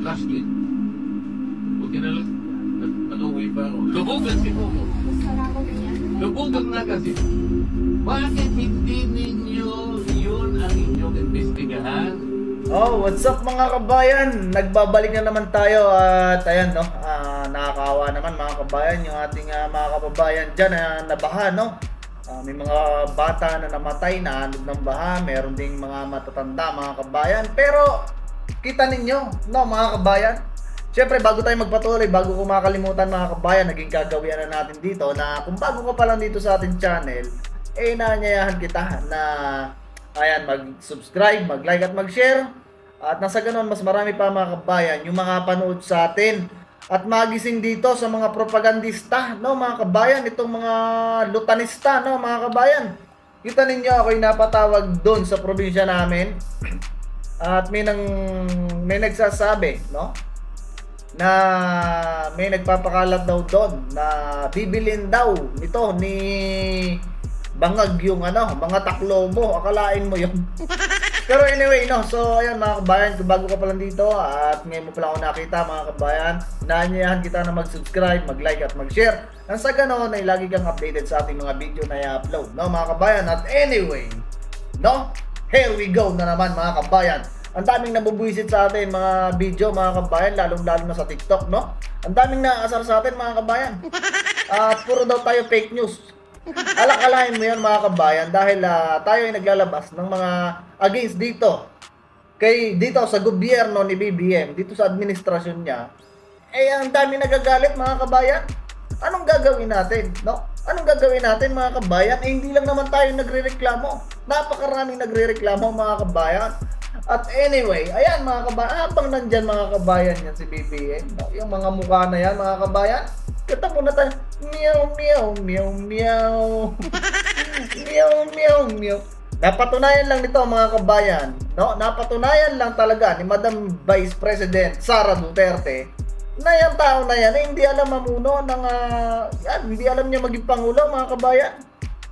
flashlight. Huwag ka na lang. Nag-away pa ako. Lubugan si Momo. Lubugan na kasi. Bakit hindi ninyo yun ang inyong investigahan? Oh, what's up mga kabayan? Nagbabalik na naman tayo at ayan no, nakakaawa naman mga kabayan yung ating mga kababayan dyan na nabaha no. May mga bata na namatay, naanod ng baha, meron ding mga matatanda mga kabayan. Pero kita ninyo no mga kabayan, syempre bago tayo magpatuloy, bago ko makalimutan mga kabayan, naging gagawian na natin dito na kung bago ka pa lang dito sa ating channel, naanyayahan kita na ayan, mag-subscribe, mag-like at mag-share. At nasa ganon, mas marami pa mga kabayan yung mga panood sa atin. At magising dito sa mga propagandista, no mga kabayan, itong mga lutanista, no mga kabayan. Kita ninyo ako'y napatawag doon sa probinsya namin. At may nagsasabi, no, na may nagpapakalat daw doon na bibilin daw ito ni Bangag yung mga Taclomo. Akalain mo yun. Pero anyway, no. So, ayan mga kabayan, kung bago ka pa lang dito at ngayon mo pala ako nakita mga kabayan, inaanyayahan kita na mag-subscribe, mag-like at mag-share. Nang sa ganon ay lagi kang updated sa ating mga video na i-upload, no mga kabayan. At anyway, no, here we go na naman mga kabayan. Ang daming nabubuisit sa atin mga video mga kabayan, lalong-lalo na sa TikTok, no. Ang daming naasar sa atin mga kabayan. At puro daw tayo fake news. Alakalain mo yan mga kabayan dahil tayo ay naglalabas ng mga against dito sa gobyerno ni BBM, dito sa administrasyon niya. Ang dami nagagalit mga kabayan. Anong gagawin natin, no? Anong gagawin natin mga kabayan? Hindi lang naman tayo nagrereklamo. Napakaraming nagrereklamo mga kabayan. At anyway, ayan mga kabayan, habang nandyan mga kabayan yan si BBM, no? Yung mga mukha na yan mga kabayan, kata muna tayo, meow, meow, meow, meow. Meow, meow, meow. Napatunayan lang nito mga kabayan, no? Napatunayan lang talaga ni Madam Vice President Sara Duterte na yung tao na yan hindi alam mamuno ng, hindi alam niya maging pangulo mga kabayan.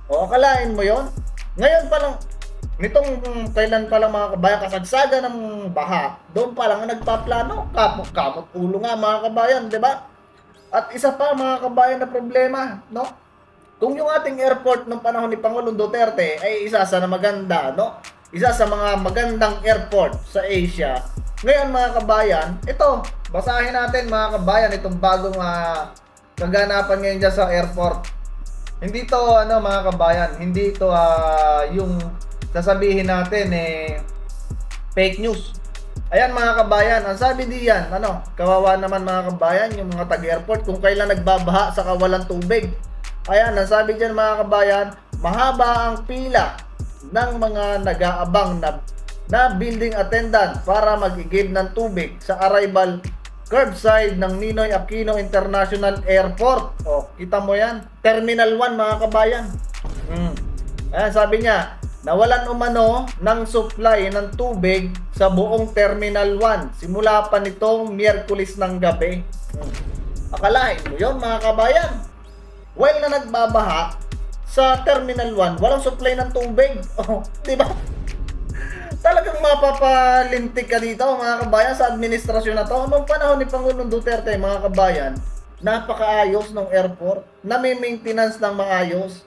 O, akalain mo yon? Ngayon pa lang, nitong kailan pa lang mga kabayan, kasagsaga ng baha, doon pa lang nagpaplano, kamot ulo nga mga kabayan, di ba? At isa pa mga kabayan na problema, no? Kung yung ating airport ng panahon ni Pangulong Duterte ay isa sa maganda, no? Isa sa mga magandang airport sa Asia. Ngayon mga kabayan, ito, basahin natin mga kabayan itong bagong kaganapan ngayon dyan sa airport. Hindi to mga kabayan, hindi to yung sasabihin natin fake news. Ayan mga kabayan, ang sabi diyan, kawawa naman mga kabayan yung mga taga-airport kung kailan nagbabaha sa kawalan tubig. Ayan, ang sabi diyan mga kabayan, mahaba ang pila ng mga nag-aabang na building attendant para mag-igib ng tubig sa arrival curbside ng Ninoy Aquino International Airport. O, kita mo yan, Terminal 1 mga kabayan. Ayan, sabi niya, nawalan umano ng supply ng tubig sa buong Terminal 1 simula pa nitong Miyerkules ng gabi. Akalain mo yun mga kabayan? While na nagbabaha sa Terminal 1, walang supply ng tubig. Oh, di ba? Talagang mapapalintik ka dito mga kabayan sa administrasyon na to. Noong panahon ni Pangulong Duterte mga kabayan, napakaayos ng airport, na may maintenance ng maayos.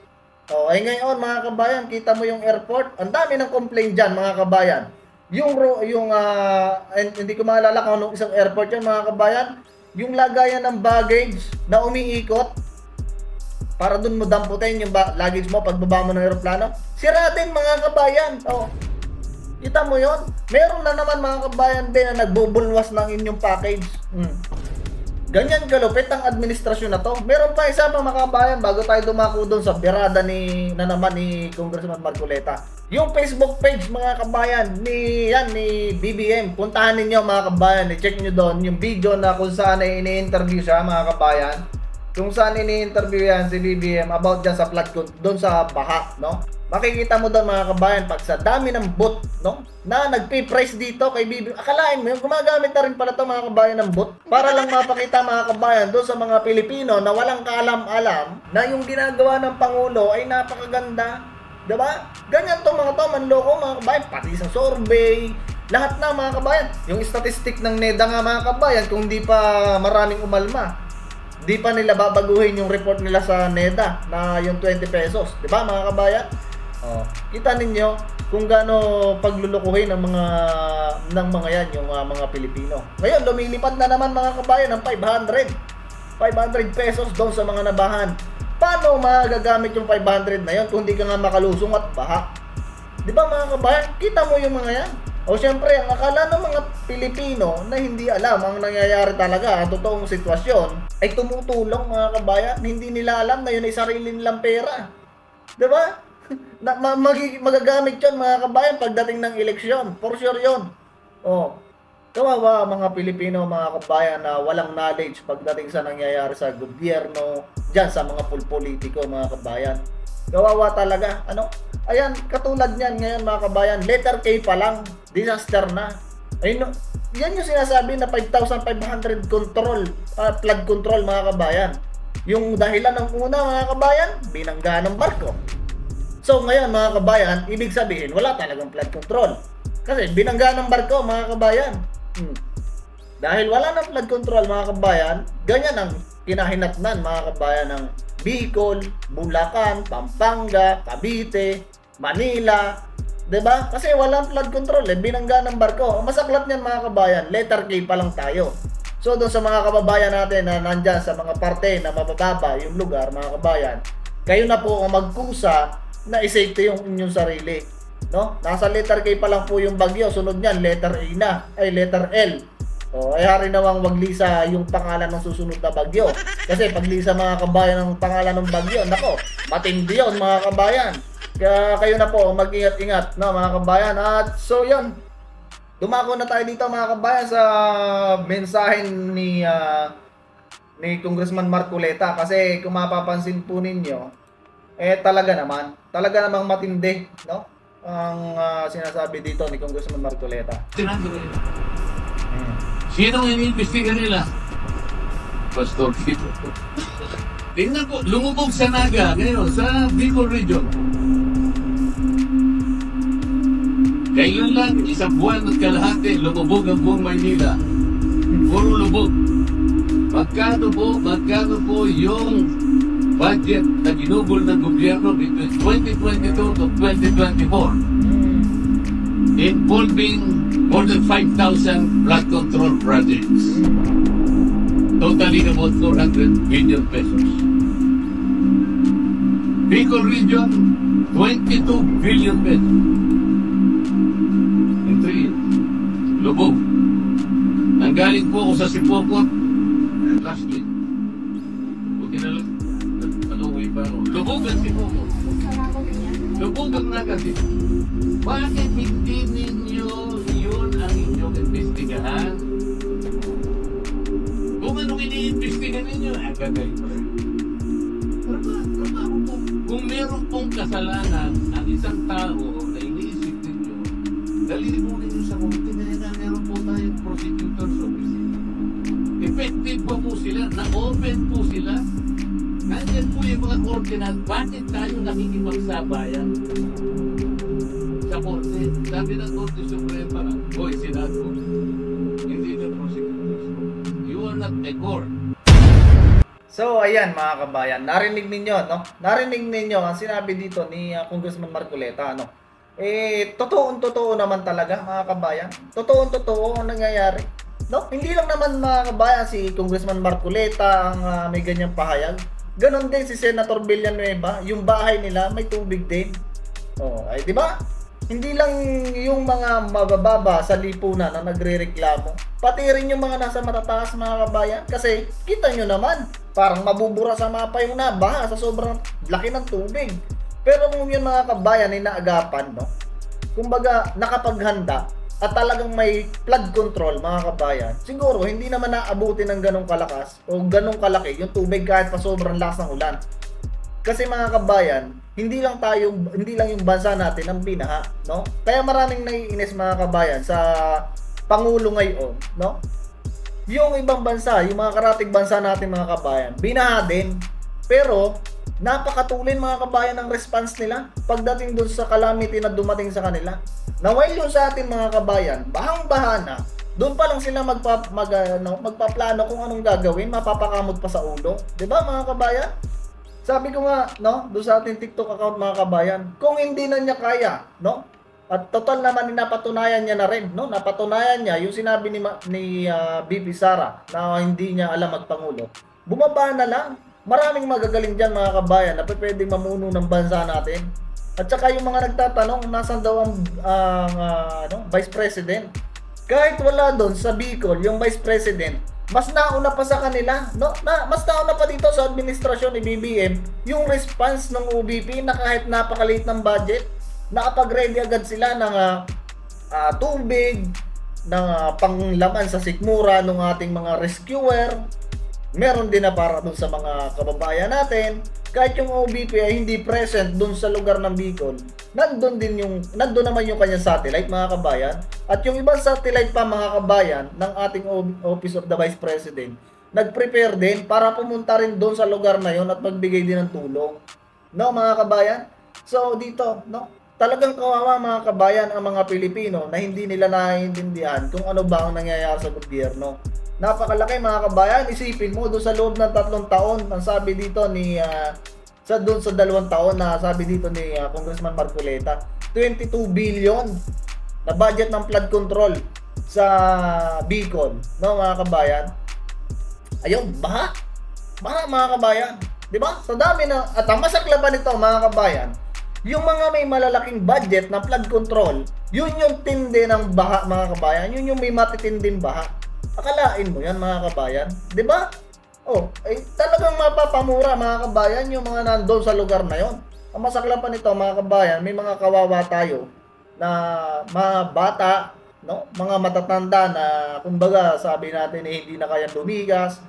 Ay ngayon mga kabayan, kita mo yung airport, ang dami ng complaint dyan mga kabayan. Hindi ko maalala kung anong isang airport yan mga kabayan, yung lagayan ng baggage na umiikot para dun mo damputin yung luggage mo pagbaba mo ng aeroplano, sira din mga kabayan. Kita mo yon? Meron na naman mga kabayan din na nagbubulwas ng inyong package. Ganyan kalupit ang administrasyon na to. Meron pa isa pa mga kabayan bago tayo dumako doon sa birada ni Congressman Marcoleta. Yung Facebook page mga kabayan ni BBM. Puntahan ninyo mga kabayan, i-check nyo doon yung video na kung saan ay ini-interview siya mga kabayan. Kung saan ini-interview yan si BBM about dyan sa flood doon sa baha, no? Makikita mo doon mga kabayan pag sa dami ng bot, no, na nagpi-price dito kay BBM. Akalain mo yung gumagamit na rin pala ito mga kabayan ng bot para lang mapakita mga kabayan doon sa mga Pilipino na walang kaalam-alam na yung ginagawa ng Pangulo ay napakaganda. Diba? Ganyan to mga to, manloko mga kabayan, pati sa survey, Lahat na mga kabayan. Yung statistic ng NEDA nga mga kabayan, kung di pa maraming umalma, di pa nila babaguhin yung report nila sa NEDA na yung 20 pesos. Di ba mga kabayan? Oh, kita ninyo kung gaano paglulukuhin ng mga yan, yung mga Pilipino. Ngayon, lumilipad na naman mga kabayan ng 500 pesos doon sa mga nabahan. Paano magagamit yung 500 na yun kung di ka nga makalusong at baha? Di ba mga kabayan? Kita mo yung mga yan. O syempre, ang akala ng mga Pilipino na hindi alam ang nangyayari talaga, ang totoong sitwasyon, ay tumutulong mga kabayan. Hindi nila alam na yun ay sarili nilang pera. Di ba? Magagamit yun mga kabayan pagdating ng eleksyon. For sure yun. O, kawawa mga Pilipino, mga kabayan na walang knowledge pagdating sa nangyayari sa gobyerno, dyan sa mga politiko mga kabayan. Kawawa talaga. Ano? Ayan, katulad niyan ngayon mga kabayan, letter K pa lang, disaster na. Ayun, yan yung sinasabi na 5,500 control, flood control mga kabayan. Yung dahilan ng una mga kabayan, binangga ng barko. So ngayon mga kabayan, ibig sabihin wala talagang flood control. Kasi binangga ng barko mga kabayan. Dahil wala ng flood control mga kabayan, ganyan ang kinahinatnan mga kabayan ng Bicol, Bulacan, Pampanga, Cavite, Manila, 'di ba? Kasi walang flood control, binangga ng barko. Ang masaklat niyan mga kabayan, letter K pa lang tayo. So doon sa mga kababayan natin na nandiyan sa mga parte na mabababa yung lugar mga kabayan, kayo na po ang magkusa na i-safety yung inyong sarili, no? Nasa letter K pa lang po yung bagyo, sunod niyan letter A na, ay letter L. O, ay hari nawang waglisa yung pangalan ng susunod na bagyo. Kasi pag lisa mga kabayan ng pangalan ng bagyo, nako, matindi yun mga kabayan. Kaya kayo na po mag-ingat-ingat, no mga kabayan. At so yun, dumako na tayo dito mga kabayan sa mensahe ni Congressman Marcoleta. Kasi kung mapapansin po ninyo, talaga namang matindi, no? Ang sinasabi dito ni Congressman Marcoleta. Sinong iniimbestiga nila? Pastor Tito. Tingnan po, lumubog sa Naga ngayon, sa Bicol Region. Kailan lang, isang buwan at kalahati, lumubog ang buong Maynila. Puro lubog. Magkano po yung budget na ginugol ng gobyerno between 2022 to 2024? Involving more than 5,000 flood control projects. Totaling about 400 billion pesos. Bicol Region, 22 billion pesos. In 3 years. Lubog. Nanggaling po ako sa Sipocot last week. Buti na lang. Naluwi pa ako. Lubog ang Sipocot. Lubog ang Naga. Bakit hindi ninyo yun ang inyong investigahan? Kung anong iniimbestigahan ninyo, agagay pa rin. Trabaho po. Kung meron pong kasalanan ang isang tao na iniisip ninyo, dalhin mo ninyo sa komite na meron po tayong prosecutor's office. Effective po sila, na-open po sila. Nandiyan po yung mga koordinat, bakit tayo nakikipagsabayan? Sa Korte, sabi ng Korte Suprema, Hoy, Senado, hindi na prosecutors ko. You are not a court. So, ayan mga kabayan, narinig ninyo, no? Narinig ninyo ang sinabi dito ni Congressman Marcoleta, no? Totoo naman talaga mga kabayan. Totoo ang nangyayari. No? Hindi lang naman mga kabayan si Congressman Marcoleta ang may ganyang pahayag. Ganon din si Senator Villanueva, yung bahay nila may tubig din. Oh, ay di ba? Hindi lang yung mga mabababa sa lipunan na nagrereklamo, pati rin yung mga nasa matataas mga kabayan. Kasi kita nyo naman, parang mabubura sa mapa yung nabaha sa sobrang laki ng tubig. Pero kung yun mga kabayan ay naagapan, no? Kumbaga nakapaghanda at talagang may flood control mga kabayan, siguro hindi naman naabuti ng ganong kalakas o ganong kalaki yung tubig kahit pa sobrang lakas ng ulan. Kasi mga kabayan, hindi lang yung bansa natin ang binaha, no? Kaya maraming naiinis mga kabayan sa Pangulo ngayon, no? Yung ibang bansa, yung mga karatig bansa natin mga kabayan, binaha din. Pero napakatulin mga kabayan ng response nila pagdating doon sa calamity na dumating sa kanila. Na while yung sa ating mga kabayan, bahang-baha na, doon pa lang sila magpaplano kung anong gagawin, mapapakamot pa sa ulo. 'Di ba mga kabayan? Sabi ko nga, no, doon sa ating TikTok account mga kabayan, kung hindi na niya kaya, no? At total naman napatunayan niya na rin, no? Napatunayan niya yung sinabi ni BP Sara na hindi niya alam magpangulo. Bumaba na lang. Maraming magagaling diyan mga kabayan na pwedeng mamuno ng bansa natin. At saka yung mga nagtatanong, nasaan daw ang Vice President? Kahit wala doon sa Bicol, yung Vice President, mas nauna pa sa kanila, no? Mas nauna pa dito sa administrasyon ni BBM yung response ng OBP na kahit napakaliit ng budget, nakapag-ready agad sila ng tubig, ng panglaman sa sikmura ng ating mga rescuer. Meron din na para dun sa mga kababayan natin. Kahit yung OBP ay hindi present dun sa lugar ng Bicol, nandun naman yung kanyang satellite mga kabayan. At yung ibang satellite pa mga kabayan ng ating Office of the Vice President, nag-prepare din para pumunta rin dun sa lugar na yon at magbigay din ng tulong. No mga kabayan? So dito, no? Talagang kawawa mga kabayan ang mga Pilipino na hindi nila naiintindihan kung ano ba ang nangyayari sa gobyerno. Napakalaki mga kabayan, isipin mo doon sa loob ng 3 taon, ang sabi dito ni doon sa 2 taon na sabi dito ni Congressman Marcoleta, 22 billion na budget ng flood control sa Bicol, no mga kabayan. Ayun, baha mga kabayan, 'di ba? Sa dami na at ang masaklapan nito mga kabayan, yung mga may malalaking budget na flood control, yun yung tindi ng baha mga kabayan, yun yung may matitinding baha. Akalain mo yan mga kabayan, 'di ba? Oh, ay talagang mapapamura mga kabayan yung mga nandoon sa lugar na yon. Ang masaklapan nito mga kabayan, may mga kawawa tayo na mga bata, no? Mga matatanda na kumbaga sabi natin hindi na kayang lumigas.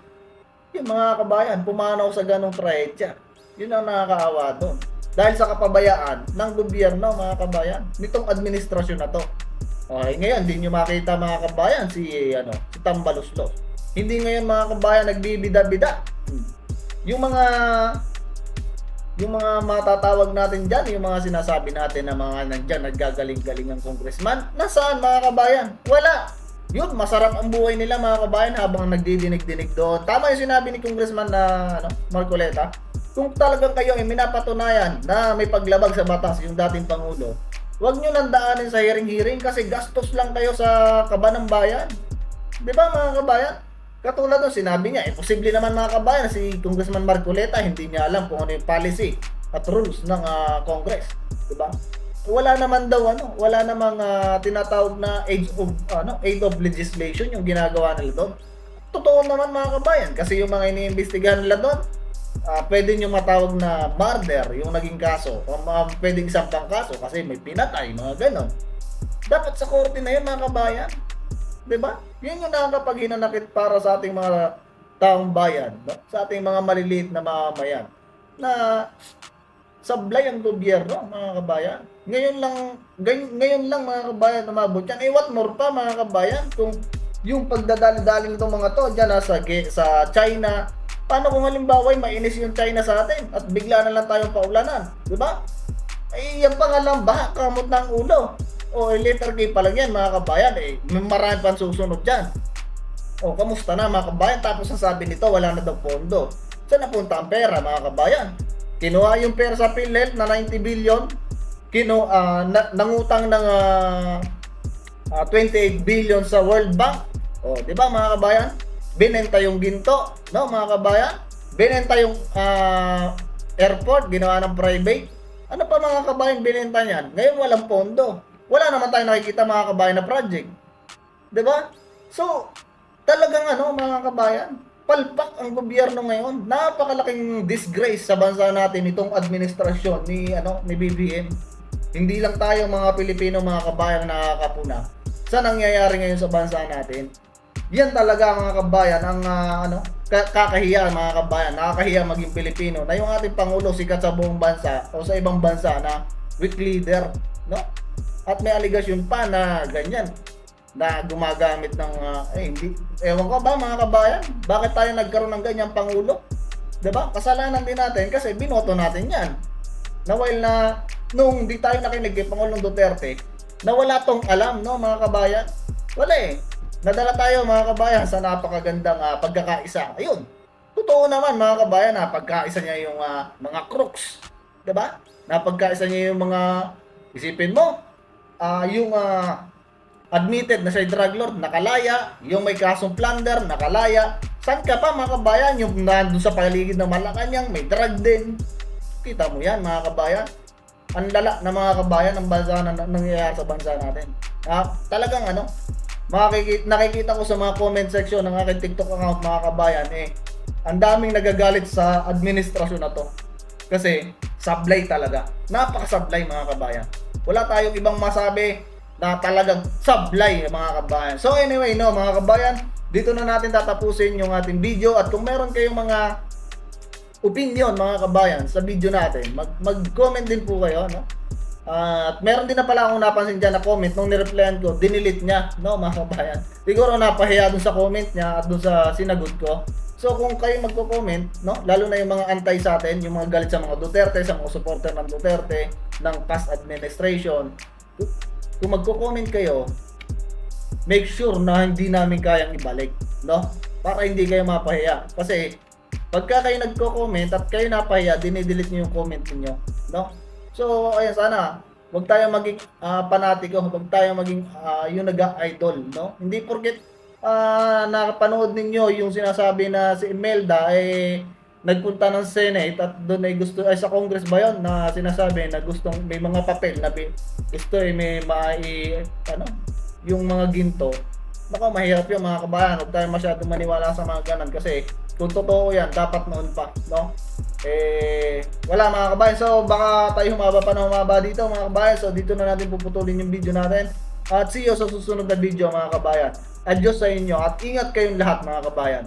Yung mga kabayan pumanaw sa ganong trahedya. Yun ang nakakaawa doon. Dahil sa kapabayaan ng gobyerno mga kabayan, nitong administrasyon na to. Okay, ngayon hindi nyo makita mga kabayan si Tambaluslos. Hindi ngayon mga kabayan nagbibida-bida. Yung mga matatawag natin diyan, yung mga sinasabi natin na mga nandiyan naggagaling-galing ang congressman, nasaan mga kabayan? Wala. Yun, masarap ang buhay nila mga kabayan habang nagdidinig-dinig doon. Tama yung sinabi ni Congressman na Marcoleta. Kung talagang kayo ay minapatunayan na may paglabag sa batas yung dating Pangulo, huwag nyo nandaanin sa hearing-hearing kasi gastos lang kayo sa kaban ng bayan. Di ba mga kabayan? Katulad nung sinabi niya, posible naman mga kabayan si Congressman Marcoleta hindi niya alam kung ano yung policy at rules ng Congress. Di ba? Wala naman daw wala namang tinatawag na age of legislation yung ginagawa nila doon. Totoo naman mga kabayan kasi yung mga iniimbestigahan nila doon, pwede nyo matawag na murder yung naging kaso o pwedeng isampang kaso kasi may pinatay, mga ganon. Dapat sa korte na yun mga kabayan, diba? Yun yung nakakapaghinanakit para sa ating mga taong bayan, no? Sa ating mga maliliit na mamamayan na sablay ang gobyerno mga kabayan. Ngayon lang mga kabayan umabot yan. What more pa mga kabayan kung yung pagdadali-dali nitong mga to dyan sa China. Paano kung halimbawa mainis yung China sa atin at bigla na lang tayong paulanan, di ba? Ay yan pa nga lang baha, kamot ng ulo. O letter K pa lang yan mga kabayan, may marami pang susunod dyan. O kamusta na mga kabayan? Tapos ang sabi nito wala na daw pondo. Saan napunta ang pera mga kabayan? Kinuha yung pera sa PhilHealth na 90 billion, nangutang ng 28 billion sa World Bank. O di ba mga kabayan? Binenta yung ginto, no mga kabayan? Binenta yung airport, ginawa ng private. Ano pa mga kabayan binenta niyan? Ngayon walang pondo. Wala naman tayong nakikita mga kabayan na project. 'Di ba? So, talagang mga kabayan, palpak ang gobyerno ngayon. Napakalaking disgrace sa bansa natin itong administrasyon ni BBM. Hindi lang tayo mga Pilipino mga kabayan nakakapuna sa nangyayari ngayon sa bansa natin. Yan talaga mga kabayan ang kakahiya mga kabayan. Nakakahiya maging Pilipino na yung ating Pangulo sikat sa buong bansa o sa ibang bansa na weak leader, no? At may aligasyon pa na ganyan na gumagamit ng hindi ewan ko ba mga kabayan, bakit tayo nagkaroon ng ganyang Pangulo? Diba? Kasalanan din natin kasi binoto natin yan. Na while na nung di tayo nakinig kay Pangulong Duterte, na wala tong alam, no mga kabayan? Wala eh. Nadala tayo mga kabayan sa napakagandang pagkakaisa. Ayun. Totoo naman mga kabayan na pagkaisa niya yung mga crooks. Diba? Napagkaisa niya yung mga, isipin mo, yung admitted na siya drug lord, nakalaya. Yung may kasong plunder, nakalaya. Saan ka pa mga kabayan? Yung nandun sa paligid ng Malacanang, may drug din. Kita mo yan mga kabayan. Ang lala na mga kabayan ng bansa na nangyayari sa bansa natin. Talagang nakikita ko sa mga comment section ng aking TikTok account mga kabayan, ang daming nagagalit sa administrasyon na to. Kasi sablay talaga. Napakasablay mga kabayan. Wala tayong ibang masabi na talagang sablay mga kabayan. So anyway, no mga kabayan, dito na natin tatapusin yung ating video. At kung meron kayong mga opinion mga kabayan sa video natin, mag-comment din po kayo, no? At meron din na pala akong napansin dyan na comment nung nireplyan ko, dinilit niya, no mga kabayan. Siguro napahiya dun sa comment niya at dun sa sinagot ko. So kung kayo magko-comment, no, lalo na yung mga antay sa atin, yung mga galit sa mga Duterte, sa mga supporter ng Duterte, ng past administration, kung magko-comment kayo, make sure na hindi namin kayang ibalik, no? Para hindi kayo mapahiya. Kasi pagka kayo nagko-comment at kayo napahiya, dinidelete niyo yung comment niyo, no? So ayun, sana wag tayong maging panatiko, wag tayong maging yung nag-idol, no? Hindi porket nakapanood ninyo yung sinasabi na si Imelda nagpunta ng Senate at doon ay gusto sa Congress ba yun na sinasabi na gustong may mga papel na gusto may yung mga ginto. Baka mahirap yung mga kabayan, huwag tayo masyadong maniwala sa mga ganan kasi kung totoo yan, dapat noon pa, no? Wala mga kabayan, so baka tayo humaba dito mga kabayan, so dito na natin puputulin yung video natin at see you sa susunod na video mga kabayan. Adios sa inyo at ingat kayong lahat mga kabayan.